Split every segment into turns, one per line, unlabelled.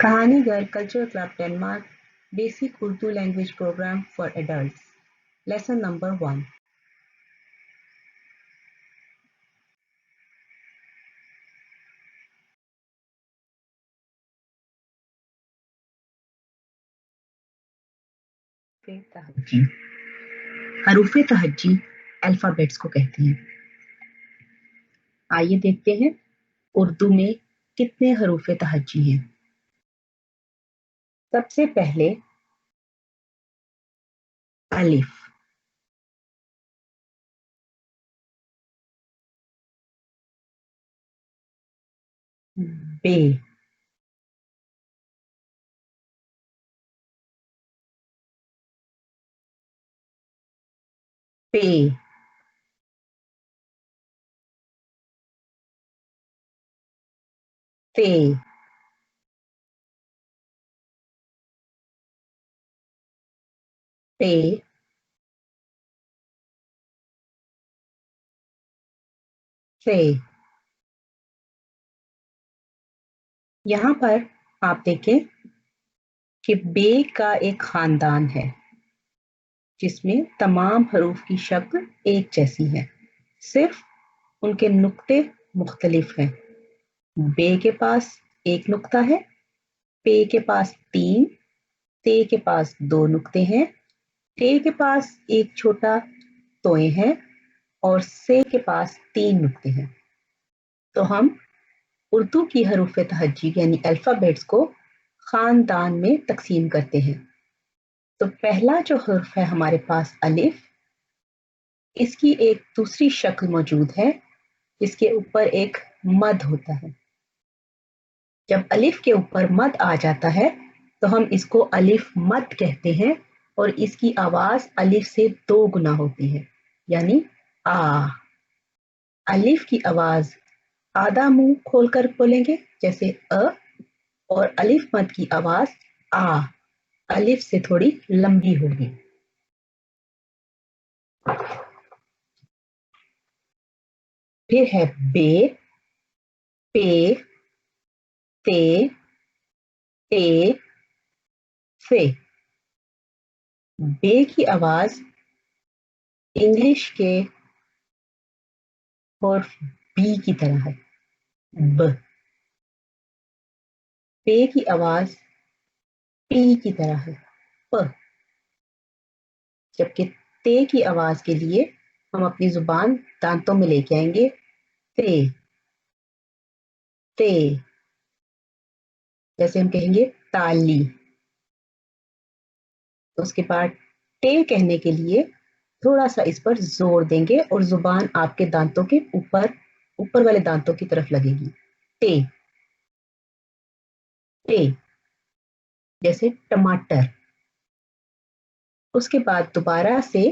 कहानी घर cultural club Denmark basic Urdu language program for adults lesson number 1 तहज्जी। हरूफ तहज्जी अल्फाबेट्स को कहते हैं। आइए देखते हैं उर्दू में कितने हरूफ तहज्जी हैं। सबसे पहले अलिफ, बे, पे, ते, पे, से। यहाँ पर आप देखें कि बे का एक खानदान है जिसमें तमाम हरूफ की शक्ल एक जैसी है, सिर्फ उनके नुक्ते मुख्तलिफ हैं। बे के पास एक नुक्ता है, पे के पास 3, ते के पास 2 नुक्ते हैं, टे के पास एक छोटा तोय है और से के पास 3 नुक्ते हैं। तो हम उर्दू की हरूफ तहज्जी यानी अल्फाबेट्स को खानदान में तकसीम करते हैं। तो पहला जो हर्फ है हमारे पास अलिफ, इसकी एक दूसरी शक्ल मौजूद है जिसके ऊपर एक मद होता है। जब अलिफ के ऊपर मद आ जाता है तो हम इसको अलिफ मद कहते हैं और इसकी आवाज अलिफ से 2 गुना होती है, यानी आ। अलिफ की आवाज आधा मुंह खोलकर बोलेंगे जैसे अ, और अलिफ मद की आवाज आ अलिफ से थोड़ी लंबी होगी। फिर है बे, पे, ते, टे, से। बे की आवाज इंग्लिश के हर्फ बी की तरह है, ब। पे की आवाज पी की तरह है, प। जबकि ते की आवाज के लिए हम अपनी जुबान दांतों में लेके आएंगे, ते, ते। जैसे हम कहेंगे ताली। उसके बाद टे कहने के लिए थोड़ा सा इस पर जोर देंगे और जुबान आपके दांतों के ऊपर वाले दांतों की तरफ लगेगी, टे, टे। जैसे टमाटर। उसके बाद दोबारा से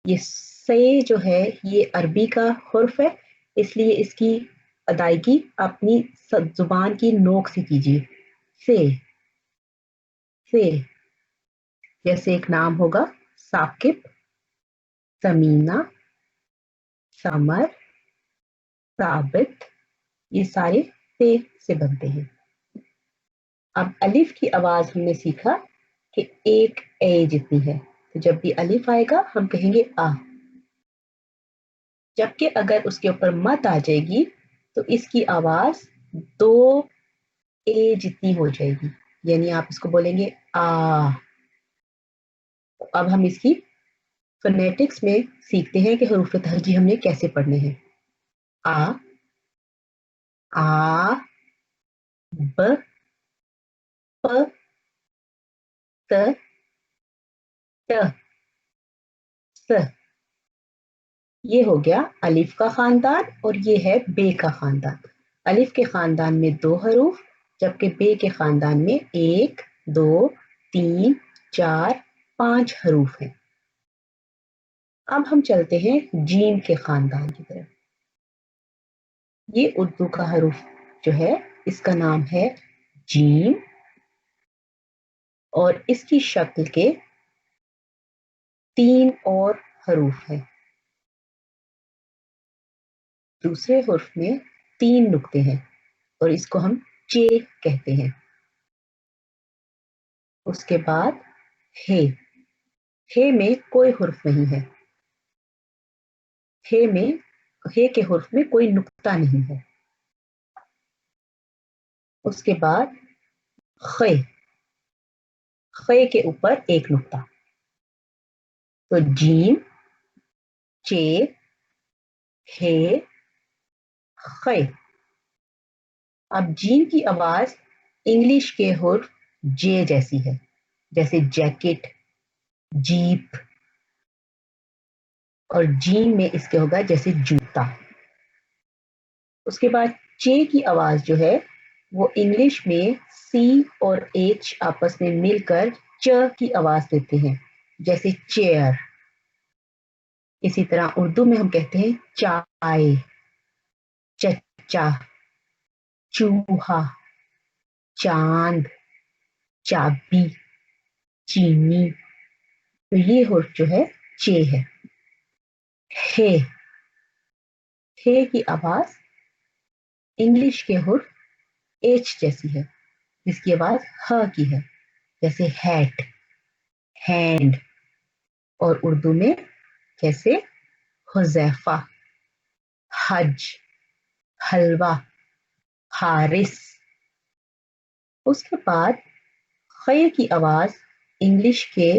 ये से जो है ये अरबी का हुर्फ है, इसलिए इसकी अदायगी अपनी जुबान की नोक से कीजिए, से, से। जैसे एक नाम होगा साकिब, समीना, समर, साबित, ये सारे से बनते हैं। अब अलिफ की आवाज हमने सीखा कि एक ए जितनी है, तो जब भी अलिफ आएगा हम कहेंगे आ। जबकि अगर उसके ऊपर मद आ जाएगी तो इसकी आवाज 2 ए जितनी हो जाएगी, यानी आप इसको बोलेंगे आ। तो अब हम इसकी फोनेटिक्स में सीखते हैं कि हरूफ तहज्जी हमने कैसे पढ़ने हैं। आ, आ, ब, प, त, ट, स। ये हो गया अलिफ का खानदान और ये है बे का खानदान। अलिफ के खानदान में 2 हरूफ, जबकि बे के खानदान में 1, 2, 3, 4, 5 हरूफ हैं। अब हम चलते हैं जीम के खानदान की तरफ। ये उर्दू का हरूफ जो है इसका नाम है जीम और इसकी शक्ल के 3 और हरूफ हैं। दूसरे हुर्फ में 3 नुक्ते हैं और इसको हम चे कहते हैं। اس کے بعد ہے میں کوئی حرف نہیں ہے، ہے کے حرف میں کوئی نقطہ نہیں ہے۔ اس کے بعد خ کے اوپر ایک نقطہ، تو جیم، چ، ہے، خ۔ اب جیم کی آواز انگلش کے حرف جے جیسی ہے، جیسے جیکٹ، جیپ، اور جیم میں اس کے ہوگا جیسے جوتا۔ اس کے بعد چے کی آواز جو ہے وہ انگلش میں سی اور ایچ آپس میں مل کر چ کی آواز دیتے ہیں، جیسے چیئر۔ اسی طرح اردو میں ہم کہتے ہیں چائے، چچا، چوہا، چاند، چابی، چینی۔ تو یہ حرف جو ہے چے ہے۔ ہے کی آواز انگلش کے حرف ایچ جیسی ہے، جس کی آواز ہ کی ہے، جیسے ہیٹ، ہینڈ، اور اردو میں جیسے حذیفہ، حج، حلوہ، حارث۔ اس کے بعد خے کی آواز انگلش کے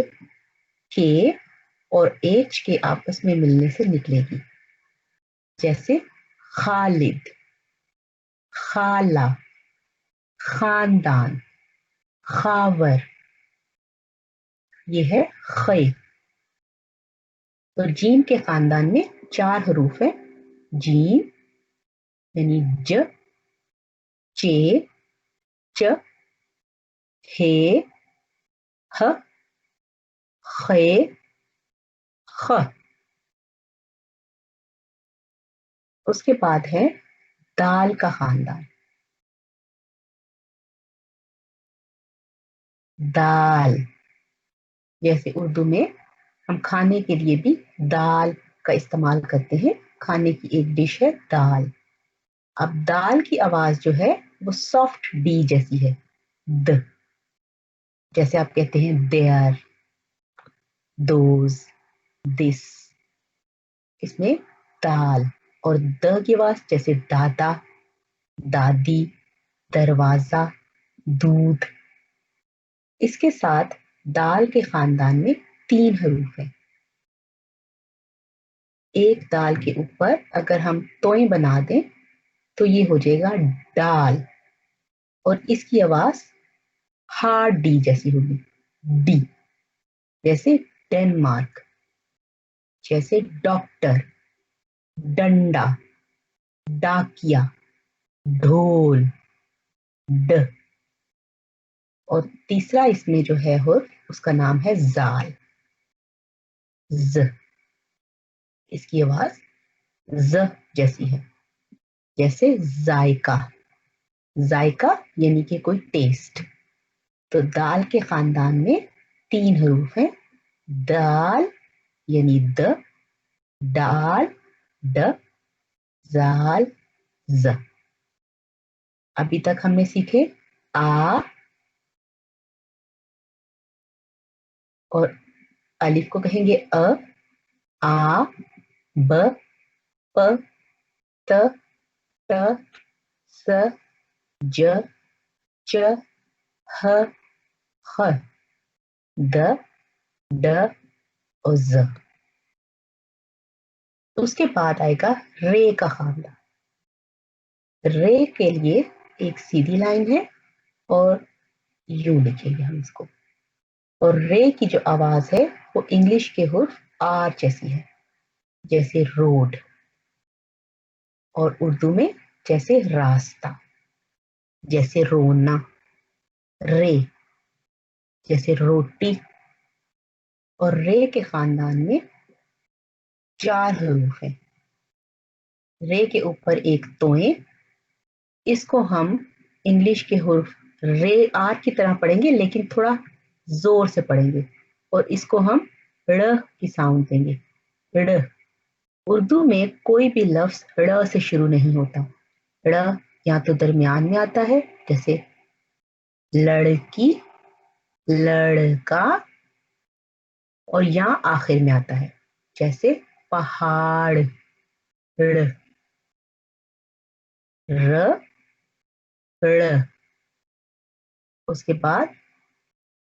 اور ایچ کے آپس میں ملنے سے نکلے گی، جیسے خالد، خالہ، خاندان، خاور۔ یہ ہے خے۔ تو جیم کے خاندان میں 4 حروف ہیں، جیم یعنی ج، چ، چ، ہے، ہ، خ، خ۔ اس کے بعد ہے دال کا خاندان۔ دال، جیسے اردو میں ہم کھانے کے لیے بھی دال کا استعمال کرتے ہیں، کھانے کی ایک ڈش ہے دال۔ اب دال کی آواز جو ہے وہ سافٹ ڈی جیسی ہے، د، جیسے آپ کہتے ہیں دیئر، دوز، دس۔ اس میں دال اور د کی آواز جیسے دادا، دادی، دروازہ، دودھ۔ اس کے ساتھ دال کے خاندان میں 3 حروف ہیں۔ ایک دال کے اوپر اگر ہم توئیں بنا دیں تو یہ ہو جائے گا ڈال، اور اس کی آواز ہارڈ ڈی جیسی ہوگی، ڈی، جیسے ڈنمارک، جیسے ڈاکٹر، ڈنڈا، ڈاکیا، ڈھول، ڈ۔ اور تیسرا اس میں جو ہے حرف اس کا نام ہے زال، ز۔ اس کی آواز ز جیسی ہے، جیسے ذائقہ، ذائقہ یعنی کہ کوئی ٹیسٹ۔ تو دال کے خاندان میں 3 حروف ہیں، دال یعنی د، ڈال، ڈ، زال، ز۔ ابھی تک ہم نے سیکھے آ، اور الف کو کہیں گے ا، آ، ب، پ، ت، ٹ، س، ج، چ، ح، خ، د، ڈ اور ز۔ اس کے بعد آئے گا رے کا خاندان۔ رے کے لیے ایک سیدھی لائن ہے اور یوں لکھیں گے ہم اس کو، اور رے کی جو آواز ہے وہ انگلش کے حرف آر جیسی ہے، جیسے روڈ، اور اردو میں جیسے راستہ، جیسے رونا، رے، جیسے روٹی۔ اور رے کے خاندان میں 4 حروف ہیں، رے کے اوپر ایک توئیں، اس کو ہم انگلش کے حرف رے آر کی طرح پڑھیں گے لیکن تھوڑا زور سے پڑھیں گے، اور اس کو ہم ڑ کی ساؤنڈ دیں گے، ڑ۔ اردو میں کوئی بھی لفظ ڑ سے شروع نہیں ہوتا، ڑ یا تو درمیان میں آتا ہے جیسے لڑکی، लड़का, और यहाँ आखिर में आता है, जैसे पहाड़, ड़, र, ड़, उसके बाद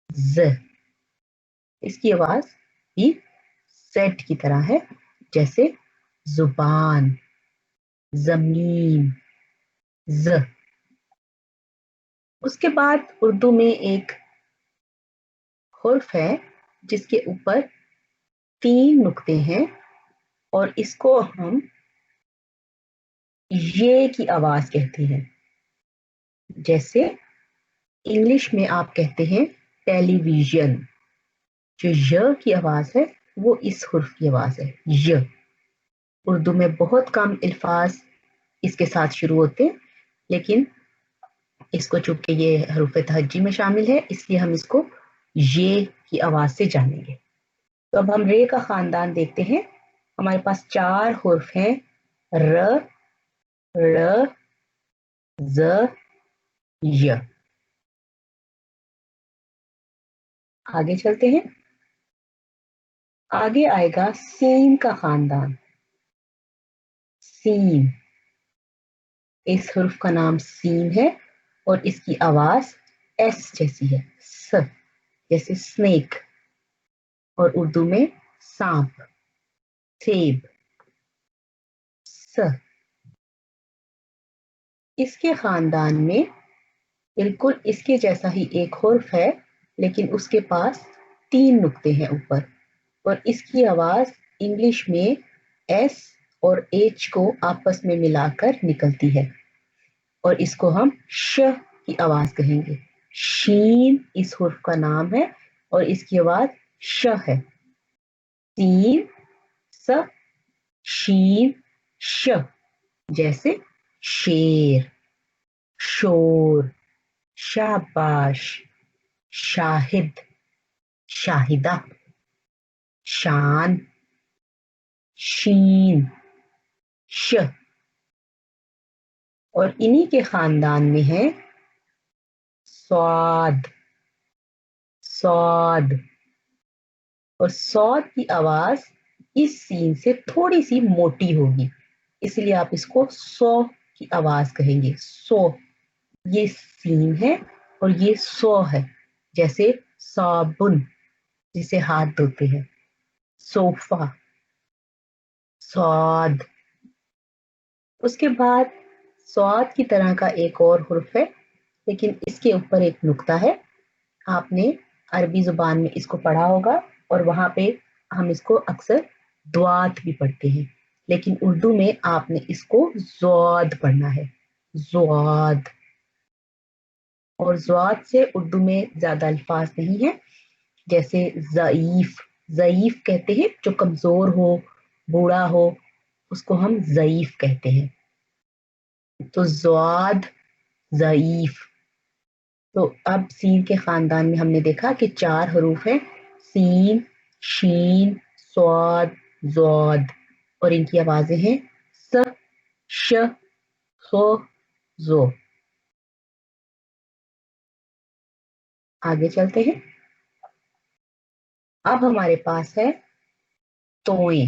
ज। इसकी आवाज भी सेट की तरह है, जैसे जुबान, जमीन, ज। उसके बाद उर्दू में एक हुर्फ है जिसके ऊपर 3 नुक्ते हैं, और इसको हम ये की आवाज कहते हैं। जैसे इंग्लिश में आप कहते हैं टेलीविजन, जो य की आवाज है वो इस हुर्फ की आवाज है, य। उर्दू में बहुत कम अल्फाज इसके साथ शुरू होते हैं, लेकिन इसको चूंकि ये हरूफ तहज्जी में शामिल है, इसलिए हम इसको ये की आवाज से जानेंगे। तो अब हम रे का खानदान देखते हैं। हमारे पास 4 हुर्फ हैं, र, ड़, ज, य। आगे चलते हैं। आगे आएगा सीन का खानदान। सीन, इस हुर्फ का नाम सीन है और इसकी आवाज एस जैसी है, स, जैसे स्नेक, और उर्दू में सांप, सेब, स। इसके खानदान में बिल्कुल इसके जैसा ही एक हुर्फ है, लेकिन उसके पास 3 नुक्ते हैं ऊपर, और इसकी आवाज इंग्लिश में एस और एच को आपस में मिलाकर निकलती है, और इसको हम श की आवाज कहेंगे। शीन इस हुर्फ का नाम है और इसकी आवाज श है। सीन, स, शीन, श, जैसे शेर, शोर, शाबाश, शाहिद, शाहिदा, शान, शीन, श। और इन्हीं के खानदान में है स्वाद, स्वाद, और सौद की आवाज इस सीन से थोड़ी सी मोटी होगी, इसलिए आप इसको सौ की आवाज कहेंगे। सौ, ये सीन है और ये सौ है, जैसे साबुन जिसे हाथ धोते हैं, सोफा, सौद। उसके बाद सौद की तरह का एक और हुर्फ है, लेकिन इसके ऊपर एक नुक्ता है। आपने अरबी जुबान में इसको पढ़ा होगा और वहां पे हम इसको अक्सर द्वात भी पढ़ते हैं, लेकिन उर्दू में आपने इसको ज़ौद पढ़ना है, ज़ौद। और ज़ौद से उर्दू में ज्यादा अल्फाज नहीं है, जैसे ज़ईफ, ज़ईफ कहते हैं जो कमजोर हो, बूढ़ा हो, उसको हम ज़ईफ कहते हैं। तो ज़ौद, ज़ईफ। तो अब सीन के खानदान में हमने देखा कि 4 हरूफ हैं, सीन, शीन, स्वाद, ज़ौद, और इनकी आवाजें हैं स, श, सो, जो। आगे चलते हैं। अब हमारे पास है तोए।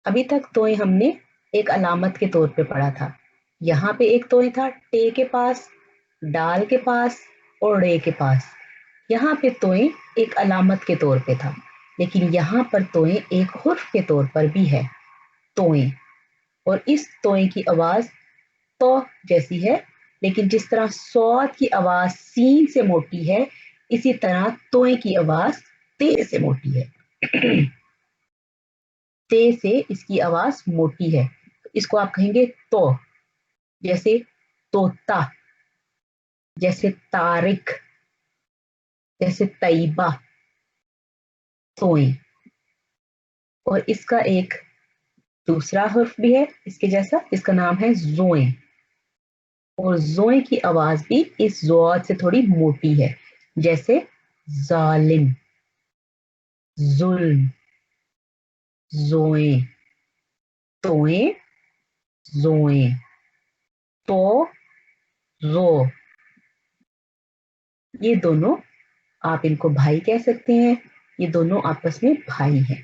अभी तक तोए हमने एक अलामत के तौर पे पढ़ा था। यहाँ पे एक तोए था टे के पास, डाल के पास और रे के पास। यहाँ पे तोए एक अलामत के तौर पे था, लेकिन यहाँ पर तोए एक हुर्फ के तौर पर भी है, तोए। और इस तोए की आवाज तो जैसी है, लेकिन जिस तरह सौद की आवाज सीन से मोटी है, इसी तरह तोए की आवाज ते से मोटी है। ते से इसकी आवाज मोटी है, तो इसको आप कहेंगे तो, जैसे तोता, जैसे तारिक, जैसे तैयबा, तोए। और इसका एक दूसरा हर्फ भी है इसके जैसा, इसका नाम है जोए, और जोए की आवाज भी इस जोत से थोड़ी मोटी है, जैसे जालिम, जुल्म, जोए, तोए, जोए, तो, जो। ये दोनों आप इनको भाई कह सकते हैं, ये दोनों आपस में भाई हैं।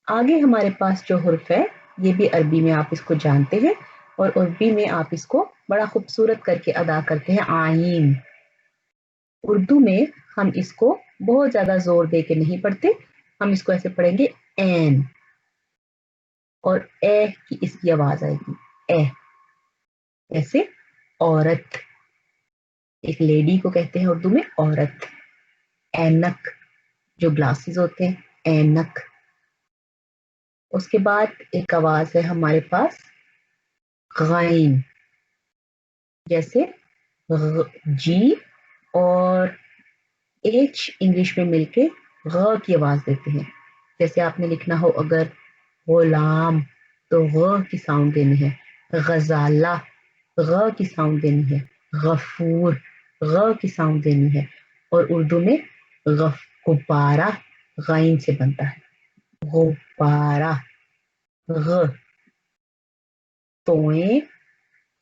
आगे हमारे पास जो हुर्फ है, ये भी अरबी में आप इसको जानते हैं और अरबी में आप इसको बड़ा खूबसूरत करके अदा करते हैं, आइन। उर्दू में हम इसको बहुत ज्यादा जोर दे के नहीं पढ़ते, हम इसको ऐसे पढ़ेंगे एन, और ए की इसकी आवाज आएगी ए, ऐसे औरत, एक लेडी को कहते हैं उर्दू में औरत। ऐनक, जो ग्लासेस होते हैं, ऐनक। उसके बाद एक आवाज है हमारे पास गाइन, जैसे जी और एच इंग्लिश में मिलके ग की आवाज देते हैं। जैसे आपने लिखना हो अगर गुलाम, तो ग की साउंड देनी है। गजाला, ग की साउंड देनी है। गफूर, ग की साउंड देनी है। और उर्दू में गुब्बारा गाइन से बनता है, गुब्बारा। ग, तोए,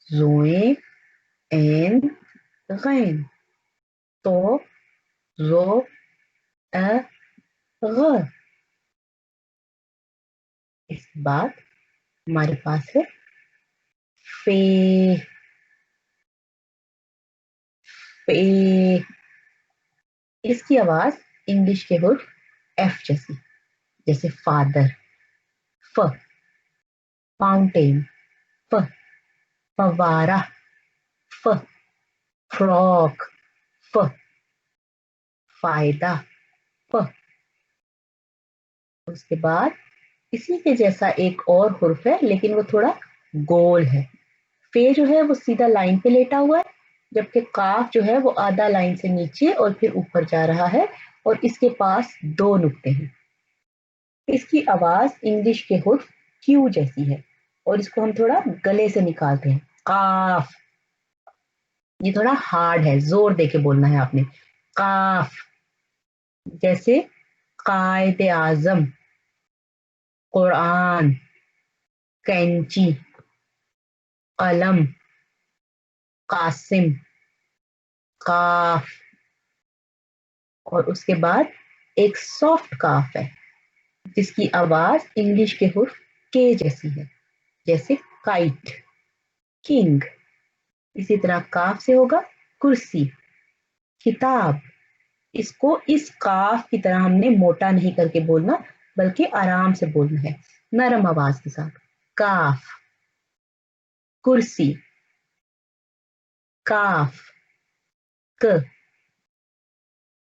जोए, एन, गैन, तो, जो, अ, ग। इसके बाद हमारे पास है फे, फे। इसकी आवाज इंग्लिश के हुर्फ एफ जैसी, जैसे फादर, फ, फाउंटेन, फ, फवारा, फ, फ्रॉक, फ, फायदा, फ। उसके बाद इसी के जैसा एक और हुर्फ है, लेकिन वो थोड़ा गोल है। फे जो है वो सीधा लाइन पे लेटा हुआ है, जबकि काफ जो है वो आधा लाइन से नीचे और फिर ऊपर जा रहा है, और इसके पास दो नुक्ते हैं। इसकी आवाज इंग्लिश के हुर्फ क्यू जैसी है, और इसको हम थोड़ा गले से निकालते हैं, काफ। ये थोड़ा हार्ड है, जोर देके बोलना है आपने, काफ। जैसे कायदे आजम, कुरान, कैंची, कलम, कासिम, काफ। और उसके बाद एक सॉफ्ट काफ है, जिसकी आवाज इंग्लिश के हुर्फ के जैसी है, जैसे काइट, किंग। इसी तरह काफ से होगा कुर्सी, किताब। इसको इस काफ की तरह हमने मोटा नहीं करके बोलना, बल्कि आराम से बोलना है, नरम आवाज के साथ। काफ, कुर्सी, काफ, क।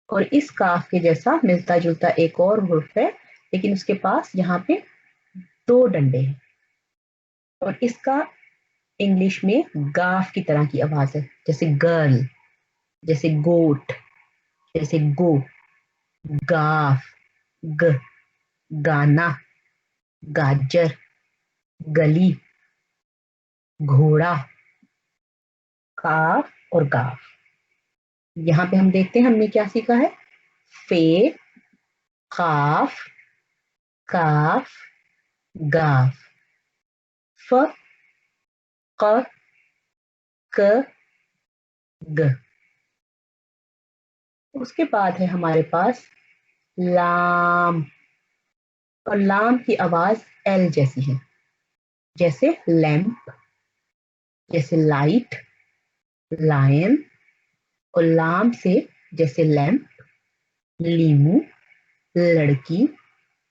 और इस काफ के जैसा मिलता जुलता एक और हुर्फ है, लेकिन उसके पास यहाँ पे दो डंडे हैं, और इसका इंग्लिश में गाफ की तरह की आवाज है, जैसे गर्ल, जैसे गोट, जैसे गो, गाफ, ग, गाना, गाजर, गली, घोड़ा, काफ और गाफ। यहाँ पे हम देखते हैं हमने क्या सीखा है, फे, काफ, काफ, गाफ, फ, क, क, ग। उसके बाद है हमारे पास लाम, और लाम की आवाज एल जैसी है, जैसे लैंप, जैसे लाइट, लायन। और लाम से जैसे लैंप, लीमू, लड़की,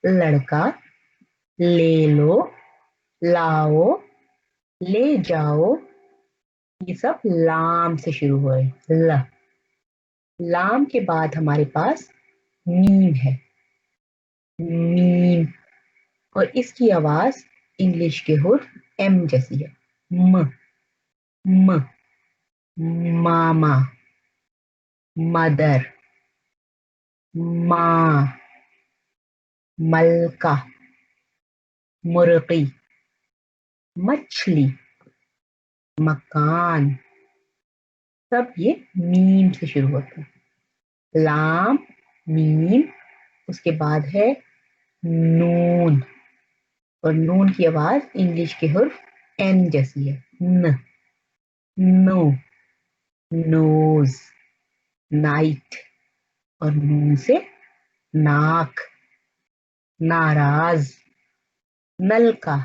लड़का, ले लो, लाओ, ले जाओ। ये सब लाम से शुरू हुए, ल। लाम के बाद हमारे पास मीम है, मीम। और इसकी आवाज इंग्लिश के हुर्फ एम जैसी है, म, म, मामा, मदर, माँ, मलका, मुर्गी, मछली, मकान। सब ये मीम से शुरू होते हैं, लाम, मीम। उसके बाद है नून, और नून की आवाज इंग्लिश के हुर्फ एन जैसी है, न, नो, नोज, नाइट, और नून से नाक, नाराज, नल का,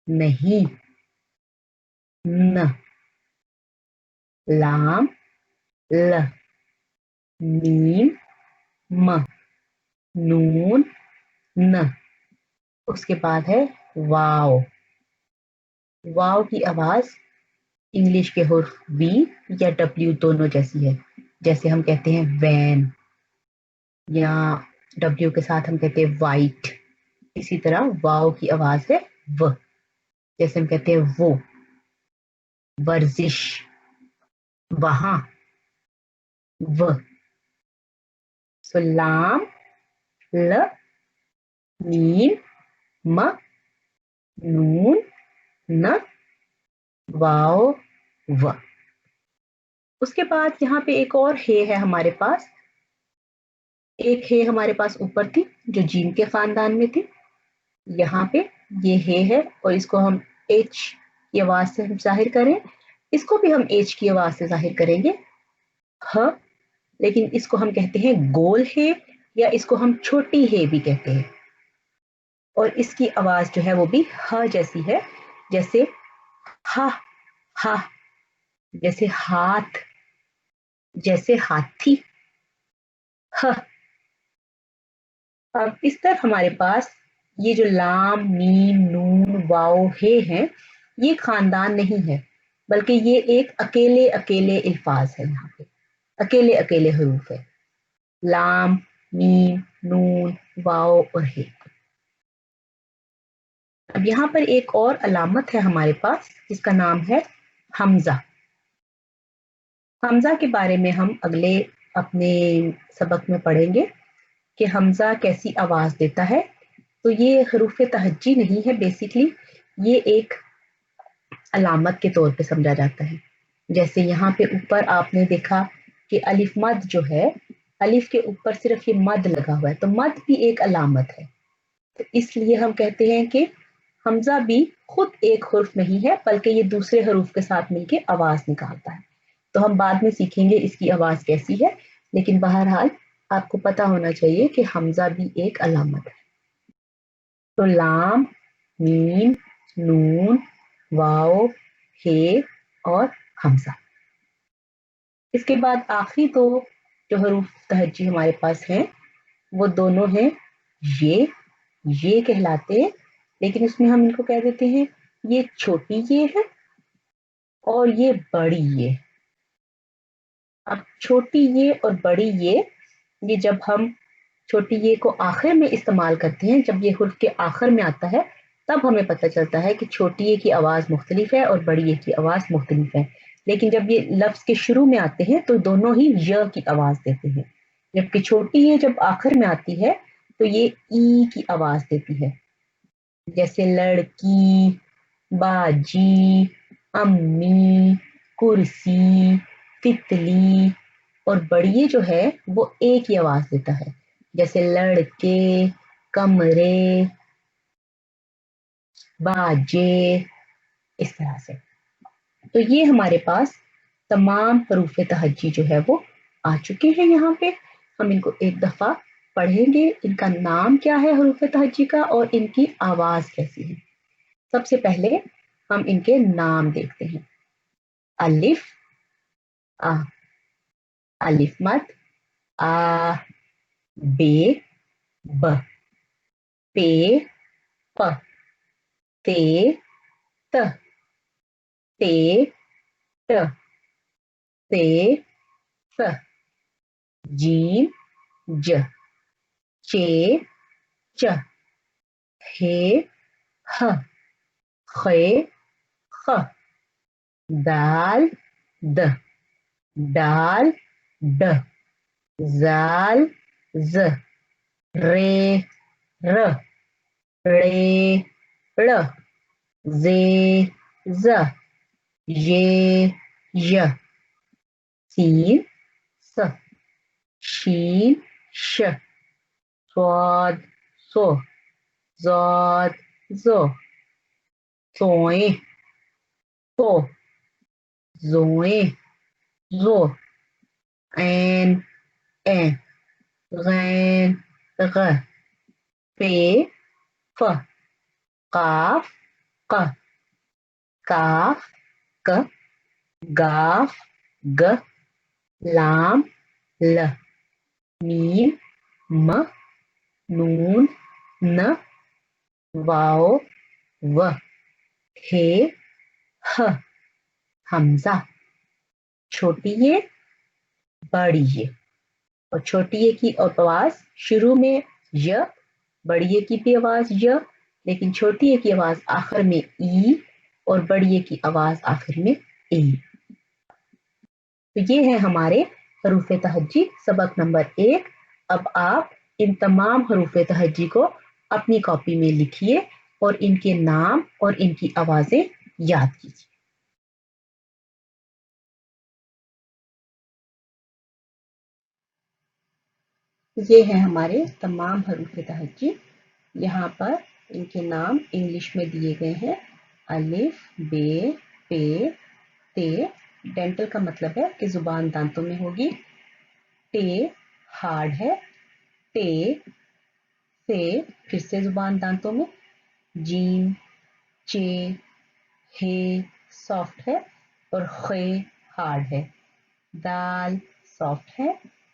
नहीं, न, लाम, ल, मीम, म, नून, न। उसके बाद है वाव। वाव की आवाज इंग्लिश के हुर्फ वी या डब्ल्यू दोनों जैसी है। जैसे हम कहते हैं वैन, या डब्ल्यू के साथ हम कहते हैं वाइट। इसी तरह वाव की आवाज है व। जैसे हम कहते हैं वो, वर्जिश, वहां, व। लाम, ल, मीम, म, नून, न, वाव, व। उसके बाद यहाँ पे एक और हे है हमारे पास। एक हे हमारे पास ऊपर थी जो जीन के खानदान में थी। यहाँ पे ये हे है और इसको हम एच की आवाज से हम जाहिर करें। इसको भी हम एच की आवाज से जाहिर करेंगे, ह। लेकिन इसको हम कहते हैं गोल हे, या इसको हम छोटी हे भी कहते हैं। और इसकी आवाज जो है वो भी ह जैसी है। जैसे हा, हा, जैसे हाथ, जैसे हाथी, ह। अब इस तरह हमारे पास ये जो लाम, मीम, नून, वाव, हे हैं, ये खानदान नहीं है, बल्कि ये एक अकेले अकेले अल्फाज है। यहाँ पे अकेले अकेले हरूफ है, लाम, मीम, नून, वाव और हे। अब यहाँ पर एक और अलामत है हमारे पास जिसका नाम है हमजा। हमजा के बारे में हम अगले अपने सबक में पढ़ेंगे कि हमजा कैसी आवाज देता है। तो ये हरूफ तहज्जी नहीं है, बेसिकली ये एक अलामत के तौर पे समझा जाता है। जैसे यहाँ पे ऊपर आपने देखा कि अलिफ मद जो है, अलिफ के ऊपर सिर्फ ये मद लगा हुआ है, तो मद भी एक अलामत है। तो इसलिए हम कहते हैं कि हमजा भी खुद एक हुर्फ नहीं है, बल्कि ये दूसरे हरूफ के साथ मिलकर आवाज निकालता है। तो हम बाद में सीखेंगे इसकी आवाज कैसी है, लेकिन बहरहाल आपको पता होना चाहिए कि हमजा भी एक अलामत है। तो लाम, मीम, नून, वाव, हे और हमजा। इसके बाद आखिरी दो जो हरूफ तहज्जी हमारे पास हैं, वो दोनों हैं ये कहलाते हैं, लेकिन उसमें हम इनको कह देते हैं ये छोटी ये है और ये बड़ी ये। अब छोटी ये और बड़ी ये जब हम छोटी ये को आखिर में इस्तेमाल करते हैं, जब ये हुर्फ के आखिर में आता है, तब हमें पता चलता है कि छोटी ये की आवाज मुख्तलिफ है और बड़ी ये की आवाज मुख्तलिफ है। लेकिन जब ये लफ्ज के शुरू में आते हैं तो दोनों ही य की आवाज देते हैं, जबकि छोटी ये जब आखिर में आती है तो ये ई की आवाज देती है। जैसे लड़की, बाजी, अम्मी, कुर्सी, तितली। और बड़ी जो है वो एक ही आवाज देता है, जैसे लड़के, कमरे, बाजे, इस तरह से। तो ये हमारे पास तमाम हरूफ तहज्जी जो है वो आ चुके हैं। यहाँ पे हम इनको एक दफा पढ़ेंगे, इनका नाम क्या है हरूफ तहज्जी का और इनकी आवाज कैसी है। सबसे पहले हम इनके नाम देखते हैं। अलिफ, आ, अलिफ मद, आ, बे, ब, पे, प, ते, त, ते, ट, से, स, जीम, ज, चे, च, हे, ह, खे, ख, दाल, द, डाल, ड, जाल, ज, रे, र, रे, ड़, जे, ज, ये, य, सीन, स, शीन, श, स्वाद, सो, ज़ाद, ज़ो, सोए, तो, जोए, जो, ऐन, ए, غین غ، پے ف، قاف ق، کاف ک، گاف گ، لام ل، میم م، نون ن، واو و، ہے ہ، حمزہ، چھوٹی یہ بڑی یہ، اور چھوٹی یہ کی آواز شروع میں ی، بڑی یہ کی بھی آواز ی، لیکن چھوٹی یہ کی آواز آخر میں ای، اور بڑی یہ کی آواز آخر میں ای۔ تو یہ ہے ہمارے حروف تہجی سبق نمبر 1۔ اب آپ ان تمام حروف تہجی کو اپنی کاپی میں لکھیے اور ان کے نام اور ان کی آوازیں یاد کیجیے۔ یہ ہیں ہمارے تمام حروف تہجی، یہاں پر ان کے نام انگلش میں دیے گئے ہیں، الف، بے، پے، تے، ڈینٹل کا مطلب ہے کہ زبان دانتوں میں ہوگی، ٹے ہارڈ ہے، ٹے سے پھر سے زبان دانتوں میں، جیم، چے، ہے سافٹ ہے اور خے ہارڈ ہے، دال سافٹ ہے،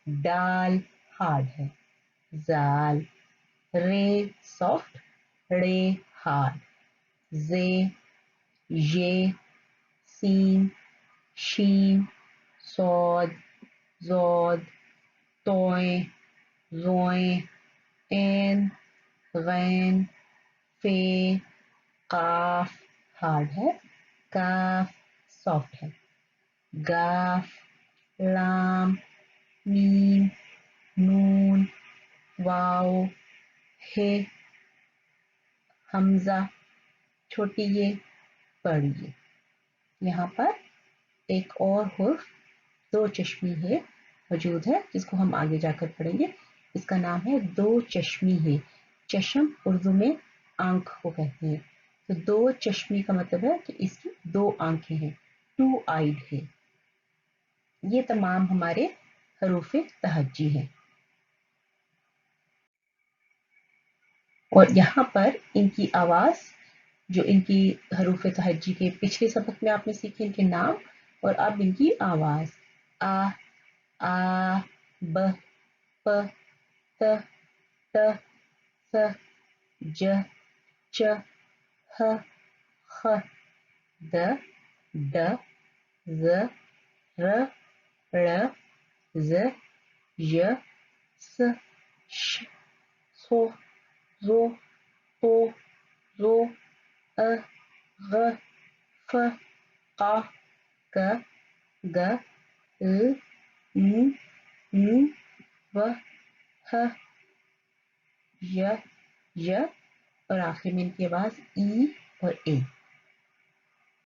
ڈال ہارڈ ہے، زال، رے سافٹ، رے ہارڈ، زے، یہ، سین، شین، صاد، زاد، توئیں، زوئیں، عین، غین، فے، قاف ہارڈ ہے، کاف سافٹ ہے، گاف، لام، میم، نون، واو، ہے، حمزہ، چھوٹی یہ بڑی یہ۔ یہاں پر ایک اور حرف دو چشمی ہے موجود ہے جس کو ہم آگے جا کر پڑھیں گے، اس کا نام ہے دو چشمی ہے، چشم اردو میں آنکھ کو کہتے ہیں، تو دو چشمی کا مطلب ہے کہ اس کی دو آنکھیں ہیں، ٹو آئیڈ ہے۔ یہ تمام ہمارے حروف تہجی ہیں، اور یہاں پر ان کی آواز جو ان کی حروف تہجی کے پچھلے سبق میں آپ نے سیکھے ان کے نام، اور اب ان کی آواز آ ب پ ت ٹ ث ج چ ح خ د ڈ ذ ر ڑ ز ی س ش ص ض ط ظ ع غ ف ق گ گھ ङ ڼ و ح ی ی، اور آخر میں ان کی آواز ای اور اے۔